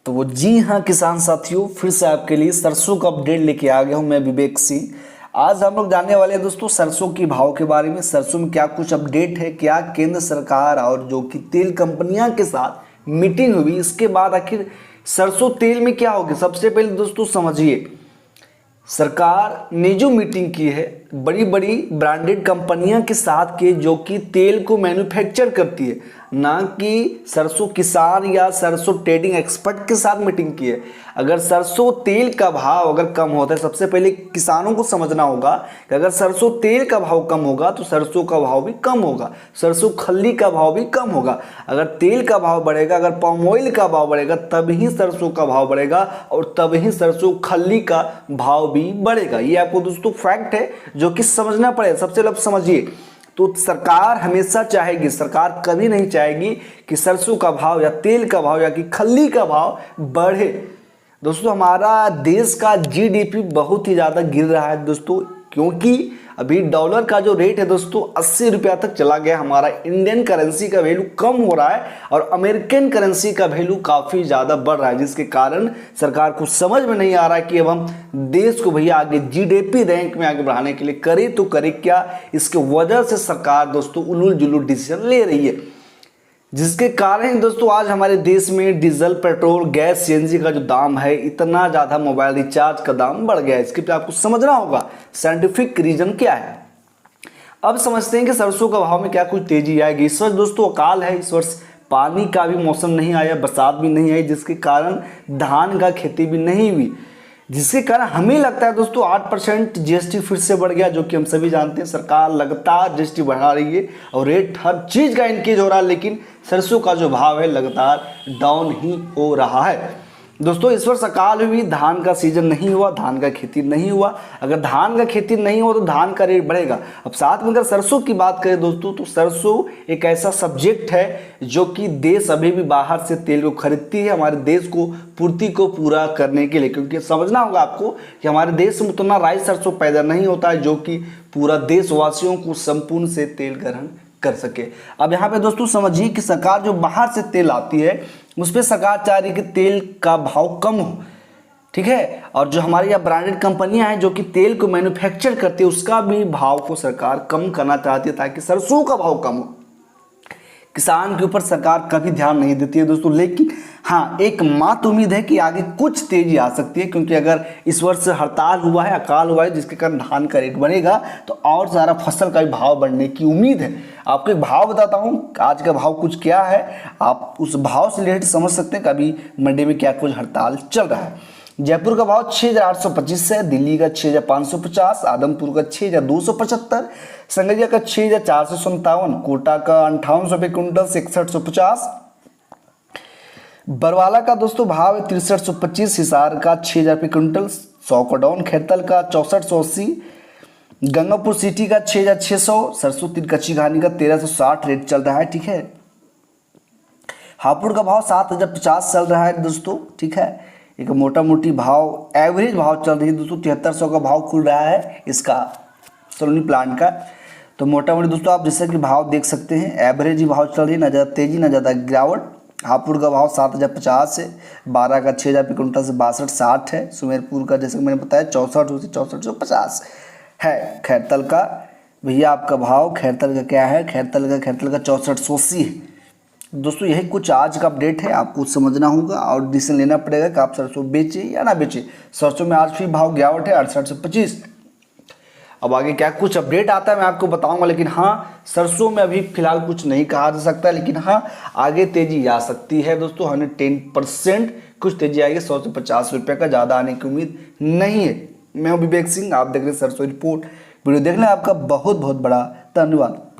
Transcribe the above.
तो जी हाँ किसान साथियों, फिर से आपके लिए सरसों का अपडेट लेके आ गया हूँ मैं विवेक सिंह। आज हम लोग जानने वाले हैं दोस्तों सरसों की भाव के बारे में। सरसों में क्या कुछ अपडेट है, क्या केंद्र सरकार और जो कि तेल कंपनियां के साथ मीटिंग हुई, इसके बाद आखिर सरसों तेल में क्या होगी। सबसे पहले दोस्तों समझिए, सरकार ने जो मीटिंग की है बड़ी बड़ी ब्रांडेड कंपनियां के साथ के जो कि तेल को मैन्युफैक्चर करती है, ना कि सरसों किसान या सरसों ट्रेडिंग एक्सपर्ट के साथ मीटिंग की है। अगर सरसों तेल का भाव अगर कम होता है, सबसे पहले किसानों को समझना होगा कि अगर सरसों तेल का भाव कम होगा तो सरसों का भाव भी कम होगा, सरसों खल्ली का भाव भी कम होगा। अगर तेल का भाव बढ़ेगा, अगर पाम ऑयल का भाव बढ़ेगा, तब ही सरसों का भाव बढ़ेगा और तब ही सरसों खल्ली का भाव भी बढ़ेगा। ये आपको दोस्तों फैक्ट है जो कि समझना पड़ेगा। सबसे पहले समझिए, तो सरकार हमेशा चाहेगी, सरकार कभी नहीं चाहेगी कि सरसों का भाव या तेल का भाव या कि खल्ली का भाव बढ़े। दोस्तों हमारा देश का जीडीपी बहुत ही ज़्यादा गिर रहा है दोस्तों, क्योंकि अभी डॉलर का जो रेट है दोस्तों 80 रुपया तक चला गया। हमारा इंडियन करेंसी का वैल्यू कम हो रहा है और अमेरिकन करेंसी का वैल्यू काफ़ी ज़्यादा बढ़ रहा है, जिसके कारण सरकार को समझ में नहीं आ रहा है कि अब हम देश को भैया आगे जीडीपी रैंक में आगे बढ़ाने के लिए करे तो करे क्या। इसके वजह से सरकार दोस्तों उलूल जुलूल डिसीजन ले रही है, जिसके कारण दोस्तों आज हमारे देश में डीजल, पेट्रोल, गैस, सीएनजी का जो दाम है, इतना ज़्यादा मोबाइल रिचार्ज का दाम बढ़ गया है। इसके लिए आपको समझना होगा साइंटिफिक रीजन क्या है। अब समझते हैं कि सरसों का भाव में क्या कुछ तेजी आएगी। इस वर्ष दोस्तों अकाल है, इस वर्ष पानी का भी मौसम नहीं आया, बरसात भी नहीं आई, जिसके कारण धान का खेती भी नहीं हुई, जिसके कारण हमें लगता है दोस्तों 8% जीएसटी फिर से बढ़ गया, जो कि हम सभी जानते हैं सरकार लगातार जीएसटी बढ़ा रही है और रेट हर चीज़ का इंक्रीज हो रहा है, लेकिन सरसों का जो भाव है लगातार डाउन ही हो रहा है। दोस्तों इस वर्ष अकाल हुई, धान का सीजन नहीं हुआ, धान का खेती नहीं हुआ। अगर धान का खेती नहीं हुआ तो धान का रेट बढ़ेगा। अब साथ में अगर सरसों की बात करें दोस्तों, तो सरसों एक ऐसा सब्जेक्ट है जो कि देश अभी भी बाहर से तेल को खरीदती है हमारे देश को पूर्ति को पूरा करने के लिए, क्योंकि समझना होगा आपको कि हमारे देश में उतना राइस सरसों पैदा नहीं होता है जो कि पूरा देशवासियों को संपूर्ण से तेल ग्रहण कर सके। अब यहाँ पे दोस्तों समझिए कि सरकार जो बाहर से तेल आती है उस पर सरकार चाह रही है कि तेल का भाव कम हो, ठीक है। और जो हमारी यहाँ ब्रांडेड कंपनियां हैं जो कि तेल को मैन्युफैक्चर करती है, उसका भी भाव को सरकार कम करना चाहती है ताकि सरसों का भाव कम हो। किसान के ऊपर सरकार कभी ध्यान नहीं देती है दोस्तों, लेकिन हाँ एक मात उम्मीद है कि आगे कुछ तेजी आ सकती है, क्योंकि अगर इस वर्ष हड़ताल हुआ है, अकाल हुआ है, जिसके कारण धान का रेट बढ़ेगा तो और सारा फसल का भी भाव बढ़ने की उम्मीद है। आपको एक भाव बताता हूँ, आज का भाव कुछ क्या है, आप उस भाव से रिलेटेड समझ सकते हैं कि अभी मंडी में क्या कुछ हड़ताल चल रहा है। जयपुर का भाव 6,825 है, दिल्ली का 6,550, आदमपुर का 6,275, संगरिया का 6,457, कोटा का 5800 रुपये क्विंटल 6150, बरवाला का दोस्तों भाव है 6325, हिसार का 6,000 रुपये क्विंटल 100 का डाउन, खैरतल का 6480, गंगापुर सिटी का 6,600, सरसों तिल कच्ची घानी का 1,360 रेट चल रहा है, ठीक है। हापुड़ का भाव 7,050 चल रहा है दोस्तों, ठीक है। एक मोटा मोटी भाव एवरेज भाव चल रही है दोस्तों, 7300 का भाव खुल रहा है इसका सोलनी प्लांट का। तो मोटा मोटी दोस्तों आप जैसे कि भाव देख सकते हैं, एवरेज ही भाव चल रही है, ना ज़्यादा तेजी ना ज़्यादा गिरावट। हापुड़ का भाव 7,050 है, 12 का 6,000 रुपये क्विंटल से 6260 है, सुमेरपुर का जैसे कि मैंने बताया 6400 से 6450 है। खैरतल का भैया आपका भाव, खैरतल का क्या है, खैरतल का 6480 है। दोस्तों यही कुछ आज का अपडेट है, आपको समझना होगा और डिसीजन लेना पड़ेगा कि आप सरसों बेचें या ना बेचें। सरसों में आज भी भाव गिरावट है 68 से 25। अब आगे क्या कुछ अपडेट आता है मैं आपको बताऊंगा, लेकिन हाँ सरसों में अभी फिलहाल कुछ नहीं कहा जा सकता, लेकिन हाँ आगे तेजी आ सकती है दोस्तों। 110% कुछ तेजी आएगी, 100 से 50 रुपये का ज़्यादा आने की उम्मीद नहीं है। मैं हूँ विवेक सिंह, आप देख रहे हैं सरसों रिपोर्ट। वीडियो देखने आपका बहुत बहुत बड़ा धन्यवाद।